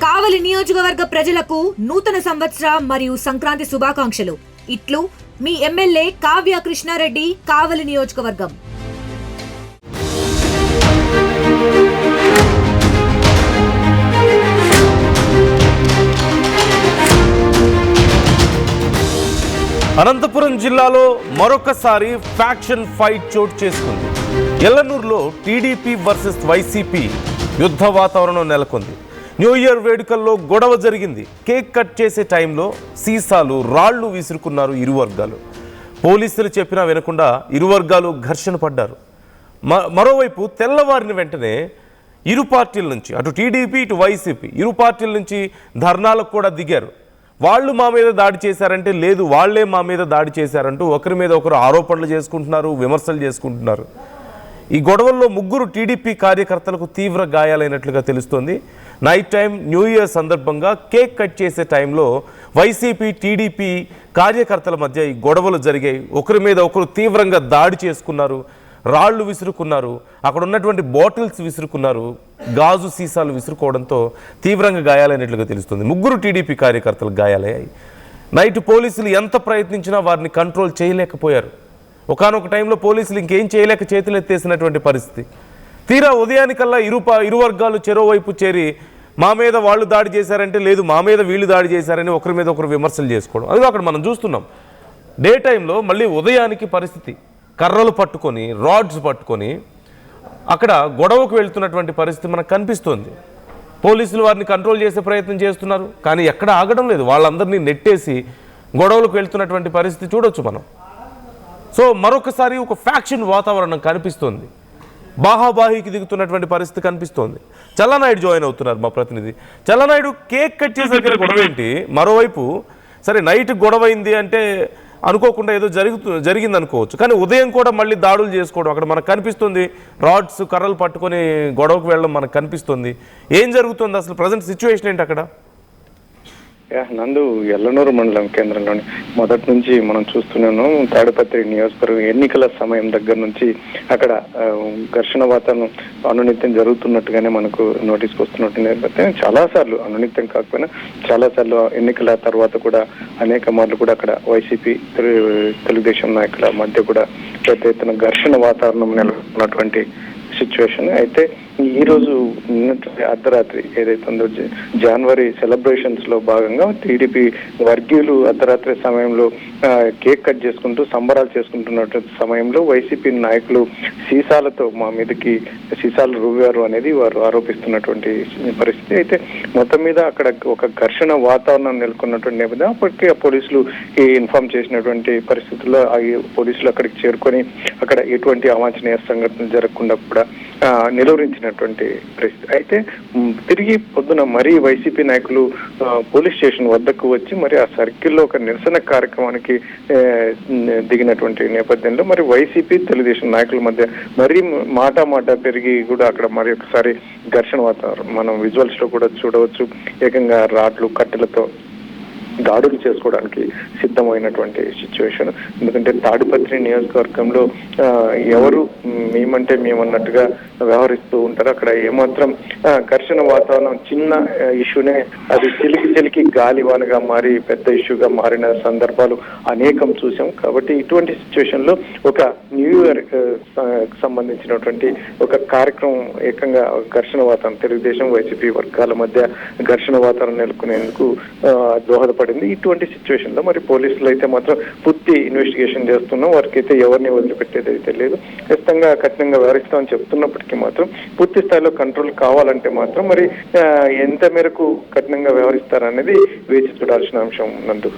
కావలి నియోజకవర్గ ప్రజలకు నూతన సంవత్సర మరియు సంక్రాంతి శుభాకాంక్షలు. ఇట్లు మీ ఎమ్మెల్యే కావ్య కృష్ణారెడ్డి, కావలి నియోజకవర్గం. అనంతపురం జిల్లాలో మరొకసారి ఫ్యాక్షన్ ఫైట్ చోటు చేసుకుంది. ఎల్లనూరులో టీడీపీ వర్సెస్ వైసీపీ యుద్ధ వాతావరణం నెలకొంది. న్యూ ఇయర్ వేడుకల్లో గొడవ జరిగింది. కేక్ కట్ చేసే టైంలో సీసాలు, రాళ్లు విసురుకున్నారు ఇరు వర్గాలు. పోలీసులు చెప్పినా వినకుండా ఇరు వర్గాలు ఘర్షణ పడ్డారు. మరోవైపు తెల్లవారిన వెంటనే ఇరు పార్టీల నుంచి, అటు టీడీపీ ఇటు వైసీపీ, ఇరు పార్టీల నుంచి ధర్నాలకు కూడా దిగారు. వాళ్ళు మా మీద దాడి చేశారంటే లేదు, వాళ్లే మా మీద దాడి చేశారంటూ ఒకరి మీద ఒకరు ఆరోపణలు చేసుకుంటున్నారు, విమర్శలు చేసుకుంటున్నారు. ఈ గొడవల్లో ముగ్గురు టీడీపీ కార్యకర్తలకు తీవ్ర గాయాలైనట్లుగా తెలుస్తోంది. నైట్ టైం న్యూ ఇయర్ సందర్భంగా కేక్ కట్ చేసే టైంలో వైసీపీ టీడీపీ కార్యకర్తల మధ్య ఈ గొడవలు జరిగాయి. ఒకరి మీద ఒకరు తీవ్రంగా దాడి చేసుకున్నారు, రాళ్లు విసురుకున్నారు, అక్కడ ఉన్నటువంటి బాటిల్స్ విసురుకున్నారు, గాజు సీసాలు విసురుకోవడంతో తీవ్రంగా గాయాలైనట్లుగా తెలుస్తుంది. ముగ్గురు టీడీపీ కార్యకర్తలకు గాయాలయ్యాయి. నైట్ పోలీసులు ఎంత ప్రయత్నించినా వారిని కంట్రోల్ చేయలేకపోయారు. ఒకానొక టైంలో పోలీసులు ఇంకేం చేయలేక చేతులు ఎత్తేసినటువంటి పరిస్థితి. తీరా ఉదయానికల్లా ఇరు వర్గాలు చెరోవైపు చేరి మా మీద వాళ్ళు దాడి చేశారంటే లేదు, మా మీద వీళ్ళు దాడి చేశారని ఒకరి మీద ఒకరు విమర్శలు చేసుకోవడం. అది అక్కడ మనం చూస్తున్నాం. డే టైంలో మళ్ళీ ఉదయానికి పరిస్థితి, కర్రలు పట్టుకొని, రాడ్స్ పట్టుకొని అక్కడ గొడవకు వెళ్తున్నటువంటి పరిస్థితి మనకు కనిపిస్తోంది. పోలీసులు వారిని కంట్రోల్ చేసే ప్రయత్నం చేస్తున్నారు, కానీ ఎక్కడ ఆగడం లేదు. వాళ్ళందరినీ నెట్టేసి గొడవలకు వెళ్తున్నటువంటి పరిస్థితి చూడొచ్చు మనం. సో మరొకసారి ఒక ఫ్యాక్షన్ వాతావరణం కనిపిస్తోంది. బాహాబాహికి దిగుతున్నటువంటి పరిస్థితి కనిపిస్తోంది. చల్లనాయుడు జాయిన్ అవుతున్నారు మా ప్రతినిధి. చల్లనాయుడు, కేక్ కట్ చేసే దగ్గర గొడవ ఏంటి? మరోవైపు సరే నైట్ గొడవ అయింది అంటే అనుకోకుండా ఏదో జరిగింది అనుకోవచ్చు, కానీ ఉదయం కూడా మళ్ళీ దాడులు చేసుకోవడం అక్కడ మనకు కనిపిస్తుంది. రాడ్స్, కర్రలు పట్టుకొని గొడవకు వెళ్ళడం మనకు కనిపిస్తుంది. ఏం జరుగుతుంది అసలు? ప్రజెంట్ సిచ్యువేషన్ ఏంటి అక్కడ? నందు, ఎల్లనూరు మండలం కేంద్రంలోని మొదటి నుంచి మనం చూస్తున్నాను. తాడిపత్రి నియోజకవర్గం ఎన్నికల సమయం దగ్గర నుంచి అక్కడ ఘర్షణ వాతావరణం అనునిత్యం జరుగుతున్నట్టుగానే మనకు నోటీస్కి వస్తున్నట్టు నేపథ్యం. చాలాసార్లు, అనునిత్యం కాకపోయినా చాలాసార్లు ఎన్నికల తర్వాత కూడా అనేక మార్లు కూడా అక్కడ వైసీపీ తెలుగుదేశం నాయకుల మధ్య కూడా పెద్ద ఎత్తున ఘర్షణ వాతావరణం నెలకొన్నటువంటి సిచ్యువేషన్. అయితే ఈ రోజు అర్ధరాత్రి ఏదైతే ఉందో జనవరి సెలబ్రేషన్స్ లో భాగంగా టీడీపీ వర్గీయులు అర్ధరాత్రి సమయంలో కేక్ కట్ చేసుకుంటూ సంబరాలు చేసుకుంటున్నటువంటి సమయంలో వైసీపీ నాయకులు సీసాలతో మా మీదకి సీసాలు రువ్వారు అనేది వారు ఆరోపిస్తున్నటువంటి పరిస్థితి. అయితే మొత్తం మీద అక్కడ ఒక ఘర్షణ వాతావరణం నెలకొన్నటువంటి నేపథ్యం. అప్పటికే పోలీసులు ఇన్ఫార్మ్ చేసినటువంటి పరిస్థితుల్లో పోలీసులు అక్కడికి చేరుకొని అక్కడ ఎటువంటి అవాంఛనీయ సంఘటనలు జరగకుండా కూడా నిలువరించినటువంటి పరిస్థితి. అయితే తిరిగి పొద్దున మరీ వైసీపీ నాయకులు పోలీస్ స్టేషన్ వద్దకు వచ్చి మరి ఆ సర్కిల్లో ఒక నిరసన కార్యక్రమానికి దిగినటువంటి నేపథ్యంలో మరి వైసీపీ తెలుగుదేశం నాయకుల మధ్య మరీ మాట పెరిగి కూడా అక్కడ మరి ఒకసారి ఘర్షణ వాతావరణం మనం విజువల్స్ లో కూడా చూడవచ్చు. ఏకంగా రాడ్లు, కట్టెలతో దాడులు చేసుకోవడానికి సిద్ధమైనటువంటి సిచ్యువేషన్. ఎందుకంటే తాడిపత్రి నియోజకవర్గంలో ఎవరు మేమంటే మేమన్నట్టుగా వ్యవహరిస్తూ ఉంటారు. అక్కడ ఏమాత్రం ఘర్షణ వాతావరణం చిన్న ఇష్యూనే అది చిలికి గాలివానగా మారి పెద్ద ఇష్యూగా మారిన సందర్భాలు అనేకం చూసాం. కాబట్టి ఇటువంటి సిచ్యువేషన్ లో ఒక న్యూ ఇయర్ సంబంధించినటువంటి ఒక కార్యక్రమం ఏకంగా ఘర్షణ వాతావరణం తెలుగుదేశం వైసీపీ వర్గాల మధ్య ఘర్షణ వాతావరణం నెలకొనేందుకు దోహదపడింది. ఇటువంటి సిచ్యువేషన్ లో మరి పోలీసులు అయితే మాత్రం పూర్తి ఇన్వెస్టిగేషన్ చేస్తున్నాం. వారికి అయితే ఎవరిని వదిలిపెట్టేది అయితే లేదు. ఖచ్చితంగా కఠినంగా వ్యవహరిస్తామని చెప్తున్నప్పటికీ మాత్రం పూర్తి స్థాయిలో కంట్రోల్ కావాలంటే మాత్రం మరి ఎంత మేరకు కఠినంగా వ్యవహరిస్తారనేది వేచి చూడాల్సిన అంశం. Nandu,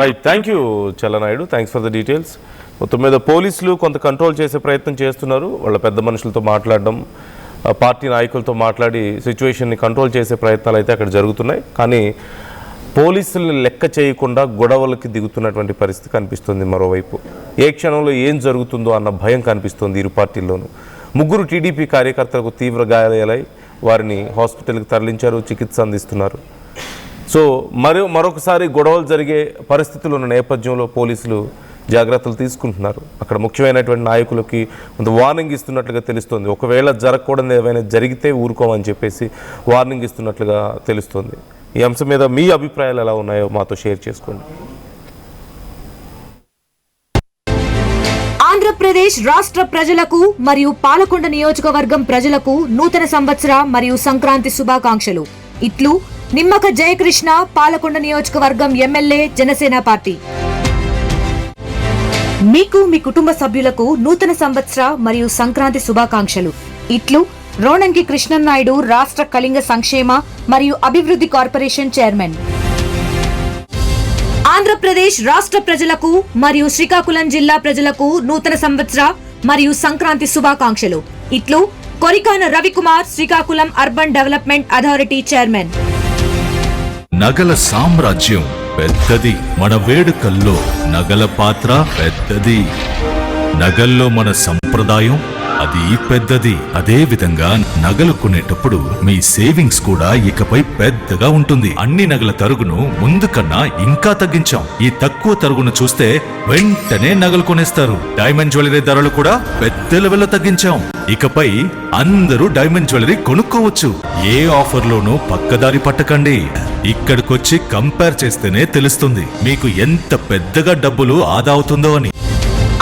right, thank you Challanaidu, thanks for the details. మొత్తం మీద పోలీసులు కొంత కంట్రోల్ చేసే ప్రయత్నం చేస్తున్నారు. వాళ్ళ పెద్ద మనుషులతో మాట్లాడడం, పార్టీ నాయకులతో మాట్లాడి సిచ్యువేషన్ని కంట్రోల్ చేసే ప్రయత్నాలు అయితే అక్కడ జరుగుతున్నాయి. కానీ పోలీసుల్ని లెక్క చేయకుండా గొడవలకి దిగుతున్నటువంటి పరిస్థితి కనిపిస్తుంది. మరోవైపు ఏ క్షణంలో ఏం జరుగుతుందో అన్న భయం కనిపిస్తుంది ఇరు పార్టీల్లోనూ. ముగ్గురు టీడీపీ కార్యకర్తలకు తీవ్ర గాయాలయ్యాయి. వారిని హాస్పిటల్కి తరలించారు, చికిత్స అందిస్తున్నారు. సో మరొకసారి గొడవలు జరిగే పరిస్థితులు ఉన్న నేపథ్యంలో పోలీసులు జాగ్రత్తలు తీసుకుంటున్నారు. అక్కడ ముఖ్యమైనటువంటి నాయకులకి కొంత వార్నింగ్ ఇస్తున్నట్లుగా తెలుస్తుంది. ఒకవేళ జరగకూడదు ఏమైనా జరిగితే ఊరుకోమని చెప్పేసి వార్నింగ్ ఇస్తున్నట్లుగా తెలుస్తుంది. ఈ అంశం మీద మీ అభిప్రాయాలు ఎలా ఉన్నాయో మాతో షేర్ చేసుకోండి. ఆంధ్రప్రదేశ్ రాష్ట్ర ప్రజలకు మరియు పాలకొండ నియోజకవర్గం ప్రజలకు నూతన సంవత్సర మరియు సంక్రాంతి శుభాకాంక్షలు. ఇట్లు నిమ్మక జయకృష్ణ, పాలకొండ నియోజకవర్గం ఎమ్మెల్యే, జనసేన పార్టీ. మీకు మీ కుటుంబ సభ్యులకు నూతన సంవత్సర మరియు సంక్రాంతి శుభాకాంక్షలు. ఇట్లు రోణంకి కృష్ణన్నాయుడు, రాష్ట్ర కళింగ సంక్షేమ మరియు అభివృద్ధి కార్పొరేషన్ చైర్మన్. ఆంధ్రప్రదేశ్ రాష్ట్ర ప్రజలకు మరియు శ్రీకాకుళం జిల్లా ప్రజలకు నూతన సంవత్సర మరియు సంక్రాంతి శుభాకాంక్షలు. ఇట్లు Korikana Ravikumar, Srikakulam urban development authority chairman. నగల సామ్రాజ్యం పెద్దది, మన వేడుకల్లో నగల పాత్ర పెద్దది. నగల్లో మన సంప్రదాయం అది పెద్దది. అదే విధంగా నగలు కొనేటప్పుడు మీ సేవింగ్స్ కూడా ఇకపై పెద్దగా ఉంటుంది. అన్ని నగల తరుగును ముందు కన్నా ఇంకా తగ్గించాం. ఈ తక్కువ తరుగును చూస్తే వెంటనే నగలు కొనేస్తారు. డైమండ్ జ్యువెలరీ ధరలు కూడా పెద్ద లెవెల్లో తగ్గించాం. ఇకపై అందరూ డైమండ్ జ్యువెలరీ కొనుక్కోవచ్చు. ఏ ఆఫర్లోనూ పక్కదారి పట్టకండి. ఇక్కడికొచ్చి కంపేర్ చేస్తేనే తెలుస్తుంది మీకు ఎంత పెద్దగా డబ్బులు ఆదా అవుతుందో అని.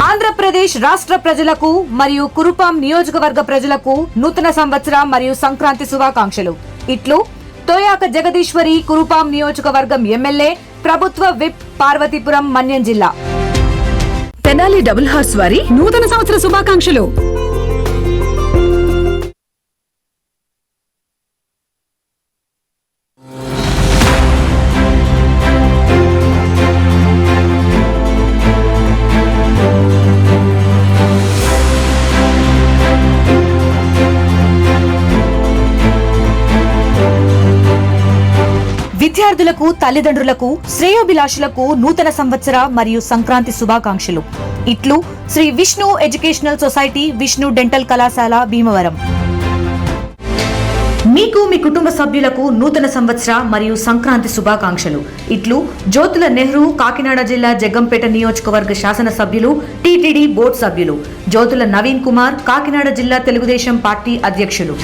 ఆంధ్రప్రదేశ్ రాష్ట్ర ప్రజలకు మరియు కురుపాం నియోజకవర్గ ప్రజలకు నూతన సంవత్సర మరియు సంక్రాంతి శుభాకాంక్షలు. ఇట్లు తోయాక జగదీశ్వరి, కురుపాం నియోజకవర్గం ఎమ్మెల్యే, ప్రభుత్వ విప్, పార్వతీపురం, మన్యం జిల్లా. తెనాలి డబుల్ హార్స్ వారి నూతన సంవత్సర శుభాకాంక్షలు. విద్యార్థులకు, తల్లిదండ్రులకు, శ్రేయోభిలాషులకు నూతన సంవత్సర మరియు సంక్రాంతి శుభాకాంక్షలు. ఇట్లు Shri Vishnu educational society, Vishnu dental కళాశాల, భీమవరం. మీకు మీ కుటుంబ సభ్యులకు నూతన సంవత్సర మరియు సంక్రాంతి శుభాకాంక్షలు. ఇట్లు జ్యోతుల నెహ్రూ, కాకినాడ జిల్లా జగ్గంపేట నియోజకవర్గ శాసనసభ్యులు, టీటీడీ బోర్డు సభ్యులు. జ్యోతుల నవీన్ కుమార్, కాకినాడ జిల్లా తెలుగుదేశం పార్టీ అధ్యక్షులు.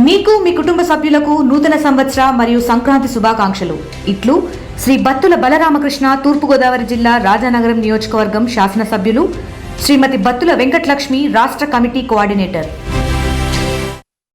మీకు మీ కుటుంబ సభ్యులకు నూతన సంవత్సర మరియు సంక్రాంతి శుభాకాంక్షలు. ఇట్లు శ్రీ బత్తుల బలరామకృష్ణ, తూర్పుగోదావరి జిల్లా రాజానగరం నియోజకవర్గం శాసనసభ్యులు. శ్రీమతి బత్తుల వెంకటలక్ష్మి, రాష్ట్ర కమిటీ కోఆర్డినేటర్.